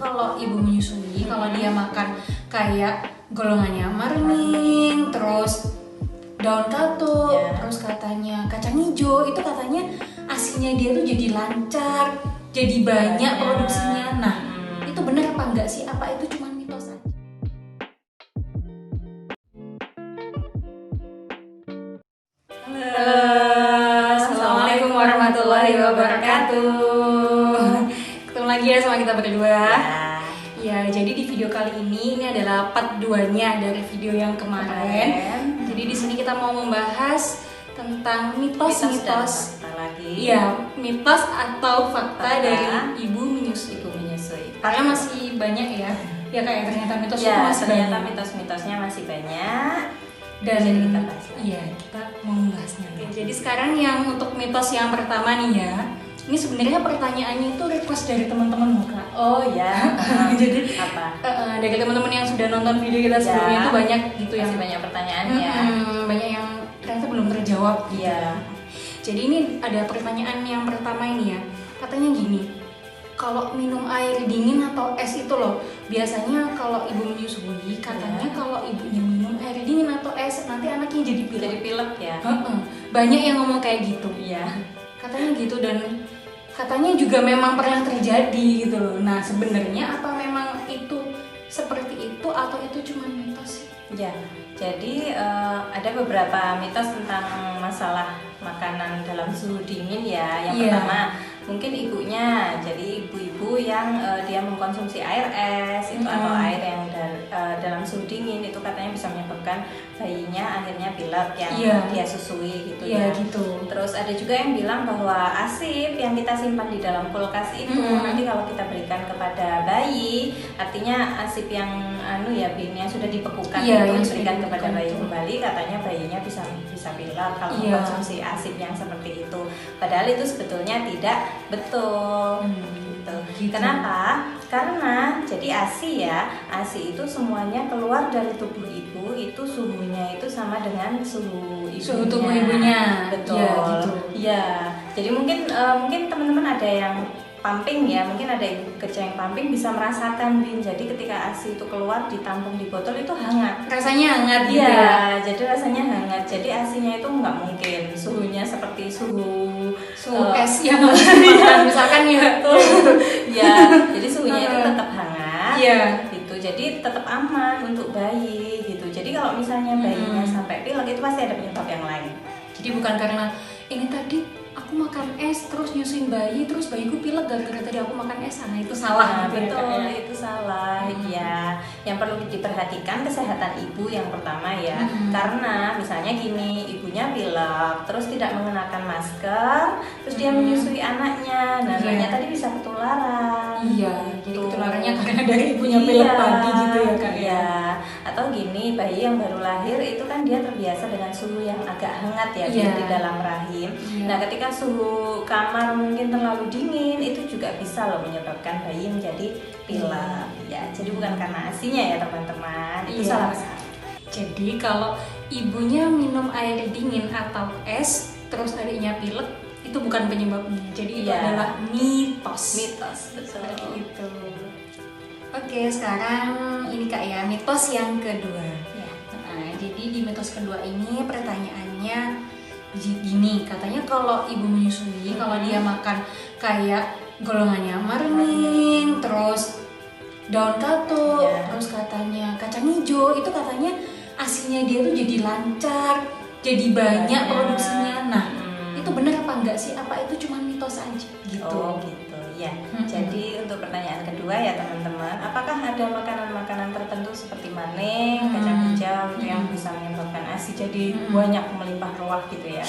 kalau ibu menyusui, kalau dia makan kayak golongannya marning, terus daun katuk, terus katanya kacang hijau, itu katanya ASINya dia tuh jadi lancar, jadi banyak produksinya. Nah, itu benar apa enggak sih? Apa itu cuma mitos aja? Halo, assalamualaikum warahmatullahi wabarakatuh. Ketemu lagi ya sama kita berdua. Ya, jadi di video kali ini adalah part 2-nya dari video yang kemarin. Jadi di sini kita mau membahas tentang mitos-mitos lagi. Iya, mitos atau fakta dari ibu menyusui. Karena masih banyak ya. Ya kayak ternyata mitos itu masih ternyata banyak. mitos-mitosnya masih banyak. Dan jadi kita bahas lagi. Iya, kita mau membahasnya. Oke, jadi sekarang yang untuk mitos yang pertama nih ya. Ini sebenarnya pertanyaannya itu request dari teman-teman loh, Kak. Oh ya. Jadi apa? Dari teman-teman yang sudah nonton video kita sebelumnya itu banyak gitu yang Masih banyak pertanyaannya. banyak yang ternyata belum terjawab gitu. Iya. Jadi ini ada pertanyaan yang pertama ini ya. Katanya gini, kalau minum air dingin atau es itu loh, biasanya kalau ibu menyusui katanya kalau ibunya minum air dingin atau es nanti anaknya jadi pilek. Jadi pilek ya. Banyak yang ngomong kayak gitu. Iya. Katanya gitu, dan katanya juga memang pernah terjadi gitu loh. Nah, sebenarnya apa memang itu seperti itu atau itu cuma mitos sih? Ya, jadi ada beberapa mitos tentang masalah makanan dalam suhu dingin ya. Yang pertama, mungkin ibunya, jadi ibu-ibu yang dia mengkonsumsi air es itu atau air yang dalam suhu dingin itu katanya bisa menyebabkan bayinya akhirnya pilek yang dia susui gitu ya. Gitu. Terus ada juga yang bilang bahwa asip yang kita simpan di dalam kulkas itu nanti kalau kita berikan kepada bayi, artinya asip yang yang sudah dibekukan itu diberikan kepada bayi kembali, katanya bayinya bisa pilek kalau mengkonsumsi asip yang seperti itu. Padahal itu sebetulnya tidak betul. Gitu. Kenapa? Karena jadi ASI itu semuanya keluar dari tubuh ibu, itu suhunya itu sama dengan suhu ibunya. Suhu tubuh ibunya. Betul. Ya, gitu. Ya. Jadi mungkin teman-teman ada yang pumping ya, mungkin ada ibu kerja yang pumping bisa merasakan, Bin. Jadi ketika ASI itu keluar ditampung di botol itu hangat. Rasanya hangat gitu ya. ya. Jadi rasanya hangat. Jadi ASI-nya itu nggak mungkin suhunya seperti suhu es yang misalkan ya. Ya, jadi suhunya itu tetap hangat. Iya. Gitu. Jadi tetap aman untuk bayi gitu. Jadi kalau misalnya bayinya sampai pilek itu pasti ada penyebab yang lain. Jadi bukan karena ini tadi aku makan es terus nyusuin bayi terus bayiku pilek gara-gara tadi aku makan es, nah itu salah. Betul, itu salah. Ya, yang perlu diperhatikan kesehatan ibu yang pertama ya. Karena misalnya gini, ibunya pilek terus tidak mengenakan masker, terus dia menyusui anaknya. Nah, anaknya tadi bisa ketularan. Iya, jadi ketularannya karena dari ibunya pilek tadi gitu ya, Kak. Iya. Atau gini, bayi yang baru lahir itu kan dia terbiasa dengan suhu yang agak hangat ya di dalam rahim. Nah, ketika suhu kamar mungkin terlalu dingin, itu juga bisa loh menyebabkan bayi menjadi pilek. Ya, jadi bukan karena ASI-nya ya teman-teman, itu salah besar. Jadi kalau ibunya minum air dingin atau es terus adiknya pilek, itu bukan penyebabnya. Jadi itu adalah mitos. Betul. Itu. Oke, sekarang ini Kak ya, mitos yang kedua. Nah, jadi di mitos kedua ini pertanyaannya gini, katanya kalau ibu menyusui, kalau dia makan kayak golongannya marning, terus daun katuk, terus katanya kacang hijau, itu katanya ASINya dia tuh jadi lancar, jadi banyak produksinya. Nah, itu benar apa enggak sih? Apa itu cuma mitos aja gitu? Oh gitu ya. Jadi untuk pertanyaan kedua ya teman-teman, apakah ada makanan-makanan tertentu seperti maning, kacang hijau yang bisa menyebabkan ASI jadi banyak melimpah ruah gitu ya?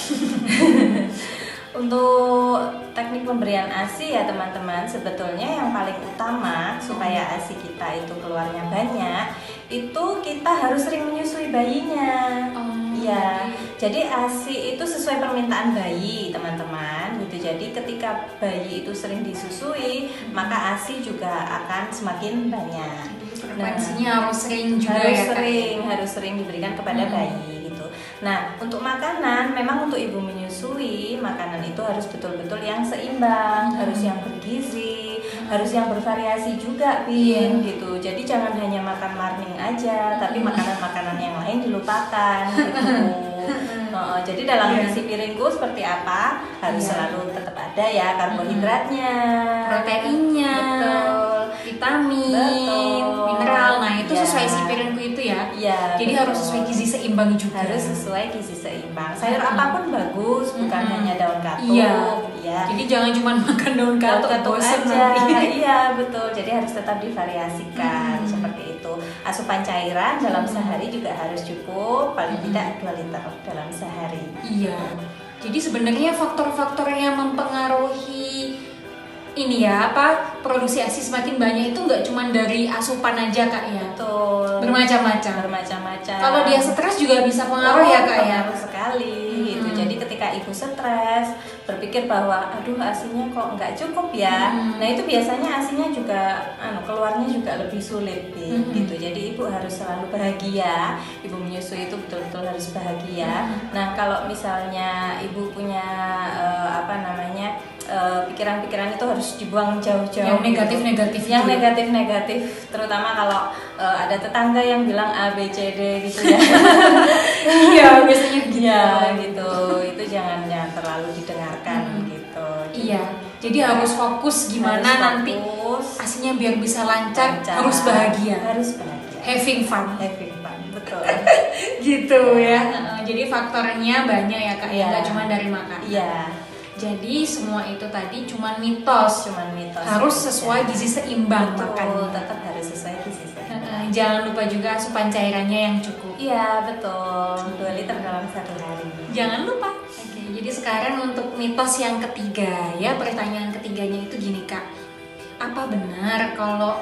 Untuk teknik pemberian ASI ya teman-teman, sebetulnya yang paling utama supaya ASI kita itu keluarnya banyak, itu kita harus sering menyusui bayinya. Ya, jadi ASI itu sesuai permintaan bayi teman-teman gitu. Jadi ketika bayi itu sering disusui, maka ASI juga akan semakin banyak. Frekuensinya harus sering juga harus sering diberikan kepada bayi gitu. Nah, untuk makanan, memang untuk ibu menyusui, makanan itu harus betul-betul yang seimbang, harus yang bergizi, harus yang bervariasi juga, Bin, gitu. Jadi jangan hanya makan marning aja, tapi makanan-makanan yang lain dilupakan, gitu. Jadi dalam isi piringku seperti apa harus selalu tetap ada ya karbohidratnya, proteinnya, betul, vitamin, mineral. Nah itu sesuai isi piringku itu ya. Jadi betul. harus sesuai gizi seimbang juga. Harus sesuai gizi seimbang. Sayur apapun bagus, bukan hanya daun katuk. Jadi jangan cuma makan daun katuk aja. Iya betul. Jadi harus tetap divariasikan seperti itu. Asupan cairan dalam sehari juga harus cukup, paling tidak 2 liter dalam sehari. Iya. Jadi sebenarnya faktor-faktor yang mempengaruhi ini ya produksi ASI semakin banyak itu nggak cuma dari asupan aja Kak ya. Betul. Bermacam-macam. Kalau dia stres juga bisa pengaruh ya Kak ya. Pengaruh sekali. Gitu. Jadi ketika ibu stres, berpikir bahwa aduh ASINya kok nggak cukup ya. Nah itu biasanya ASINya juga keluarnya juga lebih sulit gitu. Jadi ibu harus selalu bahagia. Ibu menyusui itu betul-betul harus bahagia. Nah kalau misalnya ibu punya pikiran-pikiran itu harus dibuang jauh-jauh. Yang negatif, terutama kalau ada tetangga yang bilang A B C D gitu ya. Iya biasanya gitu. Iya gitu. Itu jangan terlalu didengarkan gitu. Iya. Jadi harus fokus gimana nanti ASINya biar bisa lancar. Harus bahagia. Having fun. Betul. Gitu ya. Jadi faktornya banyak ya Kak. Nggak cuma dari makan. Iya. Jadi semua itu tadi cuma mitos. Harus sesuai gizi seimbang makannya. Tetap harus sesuai gizi seimbang. Jangan lupa juga asupan cairannya yang cukup. Iya betul. 2 liter dalam 1 hari. Jangan lupa. Oke, jadi sekarang untuk mitos yang ketiga ya, pertanyaan ketiganya itu gini Kak. Apa benar kalau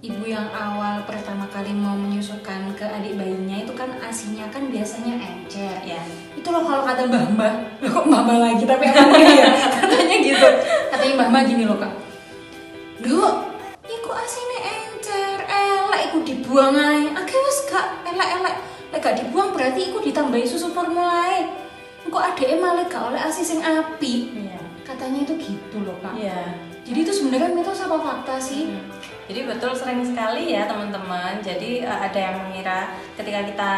ibu yang awal pertama kali mau menyusukan ke adik bayinya itu kan ASINya kan biasanya encer ya. Itu loh kalau kata mbah-mbah, kok mbah-mbah lagi tapi emangnya ya katanya gitu. Katanya mbah-mbah gini loh Kak. Duk, iku ASINnya encer, elek iku dibuang ae. Akeh wis gak elek-elek. Lek gak dibuang berarti iku ditambahi susu formula ae. Engko adeke malah gak oleh ASI sing apik. Katanya itu gitu loh Kak. Jadi itu sebenarnya mitos apa fakta sih? Jadi betul sering sekali ya teman-teman. Jadi ada yang mengira ketika kita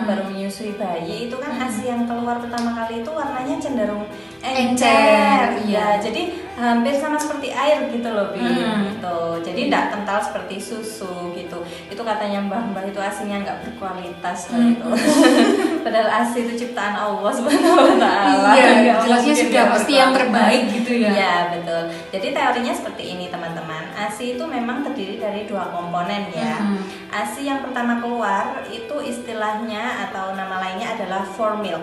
baru menyusui bayi itu kan ASI yang keluar pertama kali itu warnanya cenderung encer. Ya, jadi hampir sama seperti air gitu loh, gitu. Jadi tidak kental seperti susu gitu. Itu katanya mbah-mbah itu ASINya nggak berkualitas gitu. Padahal ASI itu ciptaan Allah Subhanahu wa taala. Iya, jelasnya sudah pasti yang terbaik gitu ya. Iya, betul. Jadi teorinya seperti ini teman-teman. ASI itu memang terdiri dari 2 komponen ya. ASI yang pertama keluar itu istilahnya atau nama lainnya adalah formil.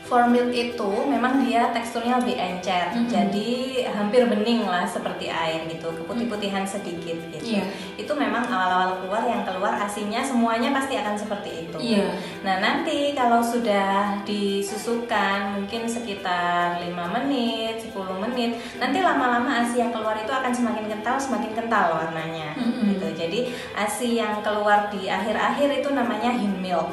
Formil itu memang dia teksturnya lebih encer, jadi hampir bening lah seperti air gitu, keputih-putihan sedikit gitu. Itu memang awal-awal yang keluar ASINya semuanya pasti akan seperti itu. Nah nanti kalau sudah disusukan mungkin sekitar 5 menit, 10 menit, nanti lama-lama ASI yang keluar itu akan semakin kental warnanya gitu. Jadi ASI yang keluar di akhir-akhir itu namanya hin milk.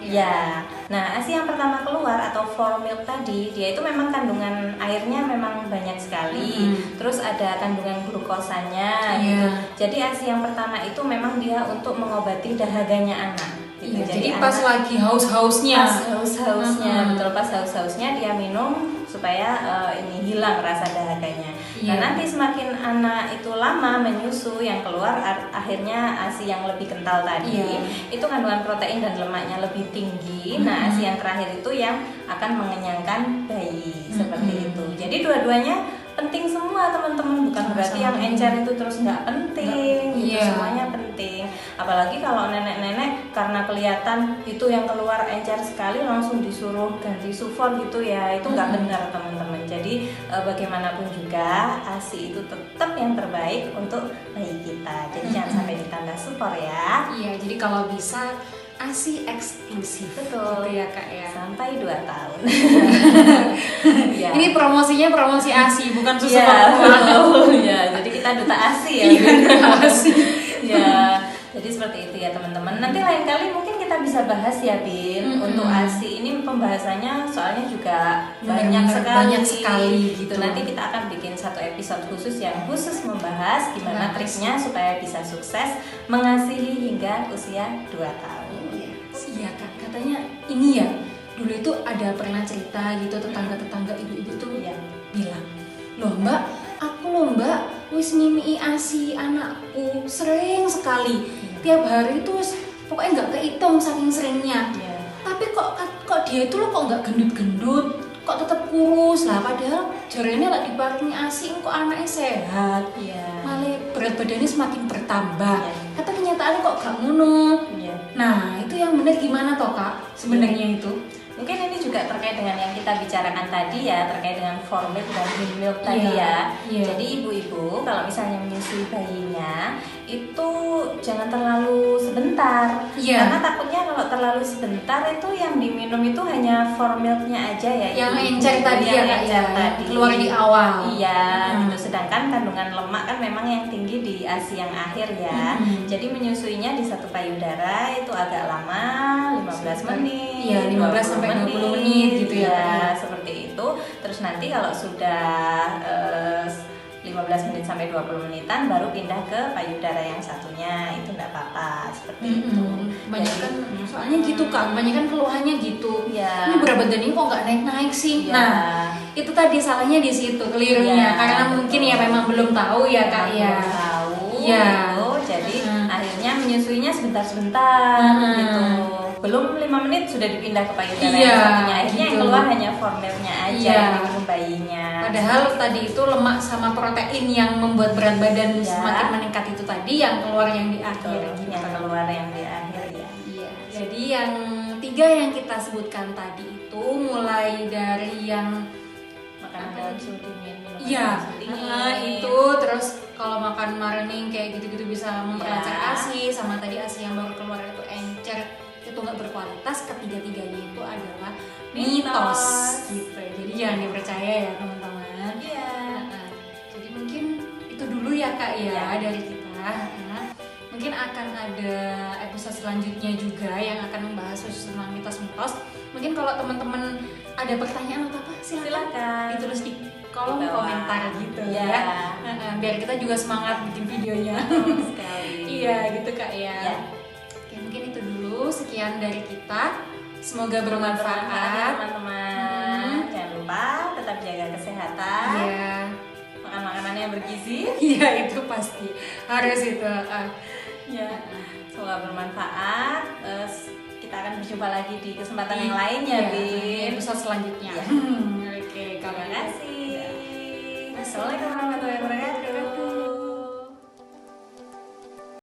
Ya. Nah, ASI yang pertama keluar atau formil tadi, dia itu memang kandungan airnya memang banyak sekali. Terus ada kandungan glukosanya gitu. Jadi ASI yang pertama itu memang dia untuk mengobati dahaganya anak. Gitu. Jadi pas lagi haus-hausnya. Betul, pas haus-hausnya dia minum supaya ini hilang rasa dahaganya. Nah nanti semakin anak itu lama menyusu, yang keluar akhirnya ASI yang lebih kental tadi itu kandungan protein dan lemaknya lebih tinggi. Nah ASI yang terakhir itu yang akan mengenyangkan bayi seperti itu. Jadi dua-duanya penting semua teman-teman, bukan berarti yang encer itu terus nggak penting. Semuanya penting. Apalagi kalau nenek-nenek karena kelihatan itu yang keluar encer sekali langsung disuruh ganti sufor gitu ya, itu nggak benar teman-teman. Jadi bagaimanapun juga ASI itu tetap yang terbaik untuk bayi kita. Jadi jangan sampai ditambah sufor ya. Jadi kalau bisa ASI eksklusif. Betul gitu ya Kak ya. Sampai 2 tahun. Ini promosinya promosi ASI bukan susu formula. Jadi kita duta ASI ya. ASI. Jadi seperti itu ya teman-teman. Nanti lain kali mungkin kita kita bisa bahas ya Bin. Untuk ASI ini pembahasannya soalnya juga banyak sekali gitu. Nanti kita akan bikin satu episode khusus yang khusus membahas gimana triknya supaya bisa sukses mengasihi hingga usia 2 tahun. Iya Kak, katanya ini ya, dulu itu ada pernah cerita gitu, tetangga-tetangga ibu-ibu tuh bilang, loh Mbak, aku loh Mbak wis ngimii ASI anakku sering sekali, tiap hari itu pokoknya nggak kehitung saking seringnya. Tapi kok dia itu loh kok nggak gendut-gendut, kok tetap kurus lah, padahal jarene lah diparingi ASI kok anaknya sehat, malah berat badannya semakin bertambah. Kata kenyataannya kok gak ngono. Nah itu yang benar gimana toh Kak sebenarnya itu? Mungkin ini juga terkait dengan yang kita bicarakan tadi ya, terkait dengan formil dan milk tadi ya. Jadi ibu-ibu kalau misalnya menyusui bayinya itu jangan terlalu sebentar, karena takutnya kalau terlalu sebentar itu yang diminum itu hanya formilnya aja ya, yang encer tadi keluar di awal. Gitu. Sedangkan kandungan lemak kan memang yang tinggi di ASI yang akhir ya. Jadi menyusuinya di satu payudara itu agak lama, 15 menit, 15 sampai 20 menit gitu ya. Seperti itu. Terus nanti kalau sudah 15 menit sampai 20 menitan baru pindah ke payudara yang satunya, itu enggak apa-apa seperti itu. Kebanyakan soalnya gitu Kak, kebanyakan keluhannya gitu. Ini berat badannya kok nggak naik-naik sih. Nah, itu tadi salahnya di situ, kelirunya. Karena mungkin ya memang belum tahu ya Kak ya. Belum tahu. Jadi akhirnya menyusuinya sebentar-sebentar gitu. Belum 5 menit sudah dipindah ke payudara yang satunya. Akhirnya yang keluar hanya formilnya aja yang diminum bayinya. Padahal tadi itu lemak sama protein yang membuat berat badan semakin meningkat itu tadi yang keluar yang di akhir. Yang keluar yang di akhir ya. Jadi yang 3 yang kita sebutkan tadi itu mulai dari yang makanan dalam suhu dingin. Itu terus kalau makan marening kayak gitu-gitu bisa memperlancar ASI, sama tadi ASI yang baru keluar itu encer itu nggak berkualitas. Ketiga-tiganya itu adalah mitos gitu. Jadi jangan dipercaya ya teman-teman. Jadi mungkin itu dulu ya Kak dari kita. Mungkin akan ada episode selanjutnya juga yang akan membahas khusus tentang mitos-mitos. Mungkin kalau teman-teman ada pertanyaan apa-apa silakan ditulis di kolom komentar gitu ya. Biar kita juga semangat bikin videonya. Gitu Kak ya. Oke, mungkin itu dulu, sekian dari kita. Semoga bermanfaat teman-teman. Jangan lupa tetap jaga kesehatan. Makan makanan yang bergizi. Itu pasti harus itu. Semoga bermanfaat. Kita akan berjumpa lagi di kesempatan yang lain ya, Bin. Episode selanjutnya. Oke, terima kasih. Assalamualaikum warahmatullahi wabarakatuh.